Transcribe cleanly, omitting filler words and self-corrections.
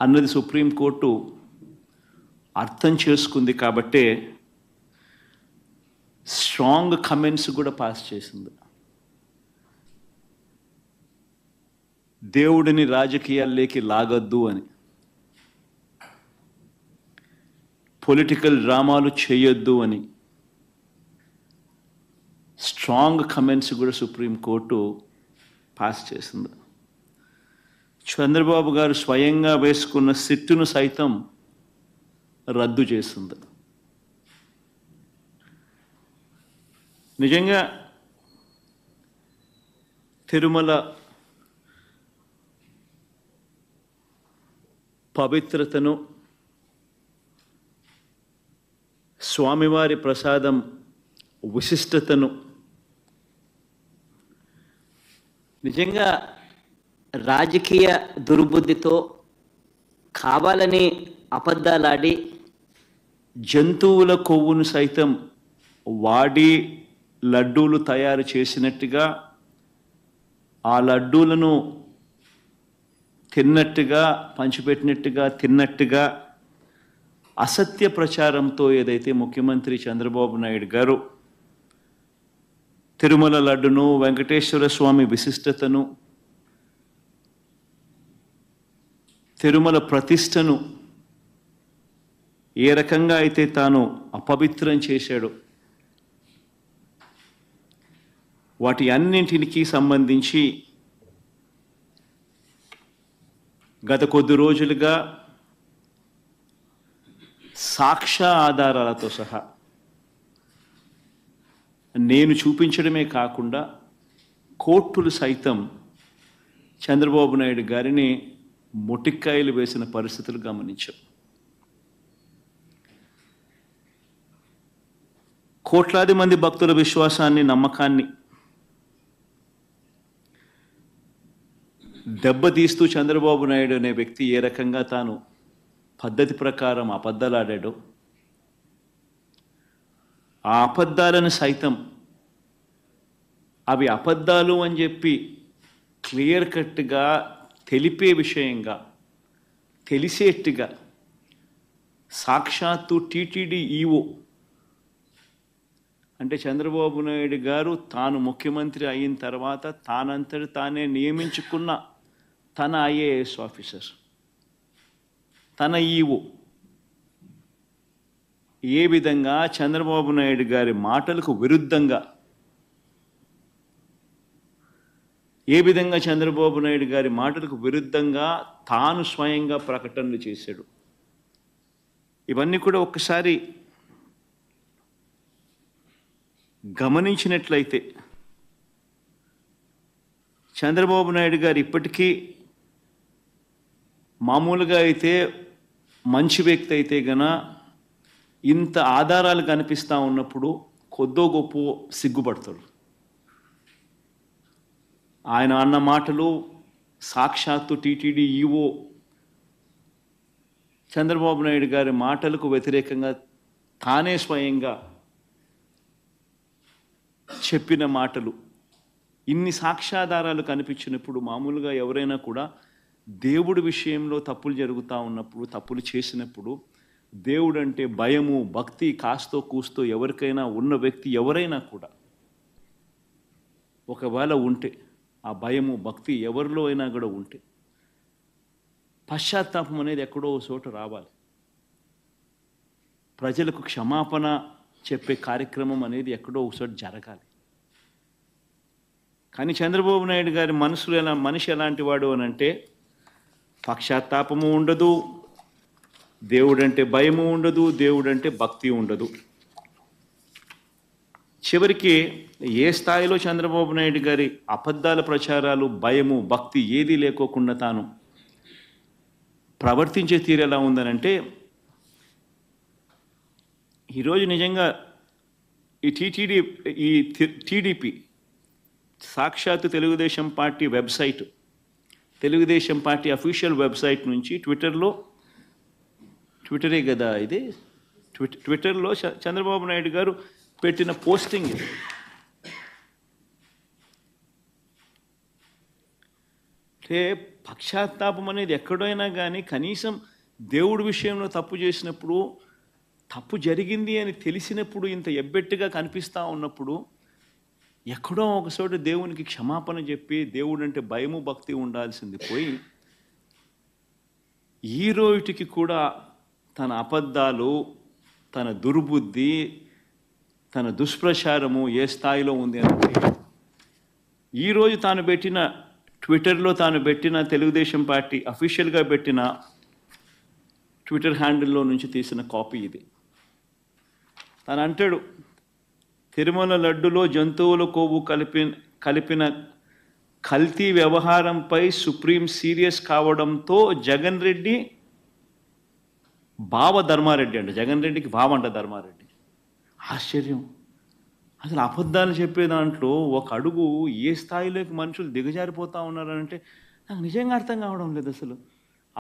అన్నది సుప్రీంకోర్టు అర్థం చేసుకుంది కాబట్టే స్ట్రాంగ్ కమెంట్స్ కూడా పాస్ చేసింది. దేవుడిని రాజకీయాల్లోకి లాగొద్దు అని, పొలిటికల్ డ్రామాలు చేయొద్దు అని స్ట్రాంగ్ కమెంట్స్ కూడా సుప్రీంకోర్టు పాస్ చేసింది. చంద్రబాబు గారు స్వయంగా వేసుకున్న సిట్టును సైతం రద్దు చేసింది. నిజంగా తిరుమల పవిత్రతను, స్వామివారి ప్రసాదం విశిష్టతను నిజంగా రాజకీయ దుర్బుద్ధితో కావాలని అబద్ధాలాడి జంతువుల కొవ్వును సైతం వాడి లడ్డూలు తయారు చేసినట్టుగా, ఆ లడ్డూలను తిన్నట్టుగా, పంచిపెట్టినట్టుగా తిన్నట్టుగా అసత్య ప్రచారంతో ఏదైతే ముఖ్యమంత్రి చంద్రబాబు నాయుడు గారు తిరుమల లడ్డును, వెంకటేశ్వర స్వామి విశిష్టతను, తిరుమల ప్రతిష్టను ఏ రకంగా అయితే తాను అపవిత్రం చేశాడో వాటి అన్నింటికి సంబంధించి గత కొద్ది రోజులుగా సాక్ష్య ఆధారాలతో సహా నేను చూపించడమే కాకుండా కోర్టులు సైతం చంద్రబాబు నాయుడు గారిని మొటిక్కాయలు వేసిన పరిస్థితులు గమనించాం. కోట్లాది మంది భక్తుల విశ్వాసాన్ని, నమ్మకాన్ని దెబ్బతీస్తూ చంద్రబాబు నాయుడు అనే వ్యక్తి ఏ రకంగా తాను పద్ధతి ప్రకారం అబద్ధాలాడాడో, ఆ అబద్ధాలను సైతం అవి అబద్ధాలు అని చెప్పి క్లియర్ కట్గా తెలిపే విషయంగా, తెలిసేట్టుగా సాక్షాత్తు టీటీడీ ఈఓ అంటే చంద్రబాబు నాయుడు గారు తాను ముఖ్యమంత్రి అయిన తర్వాత తానంతటి తానే నియమించుకున్న తన ఐఏఎస్ ఆఫీసర్, తన ఈఓ ఏ విధంగా చంద్రబాబు నాయుడు గారి మాటలకు విరుద్ధంగా, ఏ విధంగా చంద్రబాబు నాయుడు గారి మాటలకు విరుద్ధంగా తాను స్వయంగా ప్రకటనలు చేశాడు. ఇవన్నీ కూడా ఒక్కసారి గమనించినట్లయితే చంద్రబాబు నాయుడు గారు ఇప్పటికీ మామూలుగా అయితే మంచి వ్యక్తి అయితే గన ఇంత ఆధారాలు కనిపిస్తూ ఉన్నప్పుడు కొద్దో గొప్ప సిగ్గుపడతాడు. ఆయన అన్న మాటలు సాక్షాత్తు టీటీడీ ఈఓ చంద్రబాబు నాయుడు గారి మాటలకు వ్యతిరేకంగా తానే స్వయంగా చెప్పిన మాటలు, ఇన్ని సాక్ష్యాధారాలు కనిపించినప్పుడు మామూలుగా ఎవరైనా కూడా దేవుడి విషయంలో తప్పులు జరుగుతూ ఉన్నప్పుడు, తప్పులు చేసినప్పుడు దేవుడు అంటే భయము, భక్తి కాస్తో కూస్తో ఎవరికైనా ఉన్న వ్యక్తి ఎవరైనా కూడా ఒకవేళ ఉంటే, ఆ భయము భక్తి ఎవరిలో అయినా కూడా ఉంటే పశ్చాత్తాపం అనేది ఎక్కడో చోట రావాలి. ప్రజలకు క్షమాపణ చెప్పే కార్యక్రమం అనేది ఎక్కడో ఒకసారి జరగాలి. కానీ చంద్రబాబు నాయుడు గారి మనిషి ఎలాంటి వాడు అని అంటే పశ్చాత్తాపము ఉండదు, దేవుడంటే భయము ఉండదు, దేవుడంటే భక్తి ఉండదు. చివరికి ఏ స్థాయిలో చంద్రబాబు నాయుడు గారి అబద్ధాల ప్రచారాలు, భయము, భక్తి ఏదీ లేకోకుండా తాను ప్రవర్తించే తీరు ఎలా ఉందనంటే, ఈరోజు నిజంగా ఈ టీడీపీ సాక్షాత్తు Telugu Desam party website, Telugu Desam party official website నుంచి ట్విట్టరే కదా ఇది, ట్విట్టర్లో చంద్రబాబు నాయుడు గారు పెట్టిన పోస్టింగ్ ఇది. అంటే పశ్చాత్తాపం అనేది ఎక్కడైనా కానీ కనీసం దేవుడి విషయంలో తప్పు చేసినప్పుడు, తప్పు జరిగింది అని తెలిసినప్పుడు, ఇంత ఎబ్బెట్టుగా కనిపిస్తూ ఉన్నప్పుడు ఎక్కడో ఒకచోట దేవునికి క్షమాపణ చెప్పి దేవుడు అంటే భయము భక్తి ఉండాల్సింది పోయి ఈ రోజుకి కూడా తన అబద్ధాలు, తన దుర్బుద్ధి, తన దుష్ప్రచారము ఏ స్థాయిలో ఉంది అంటే ఈరోజు తాను పెట్టిన ట్విట్టర్లో తాను పెట్టిన తెలుగుదేశం పార్టీ అఫీషియల్గా పెట్టిన ట్విట్టర్ హ్యాండిల్లో నుంచి తీసిన కాపీ ఇది. తను అంటాడు, తిరుమల లడ్డులో జంతువుల కొవ్వు కలిపిన కల్తీ వ్యవహారంపై సుప్రీం సీరియస్ కావడంతో జగన్ రెడ్డి బావ ధర్మారెడ్డి అంట, జగన్ రెడ్డికి బావ అంట ధర్మారెడ్డి. ఆశ్చర్యం. అసలు అబద్ధాలు చెప్పే దాంట్లో ఒక అడుగు ఏ స్థాయిలోకి మనుషులు దిగజారిపోతూ ఉన్నారంటే నాకు నిజంగా అర్థం కావడం లేదు అసలు.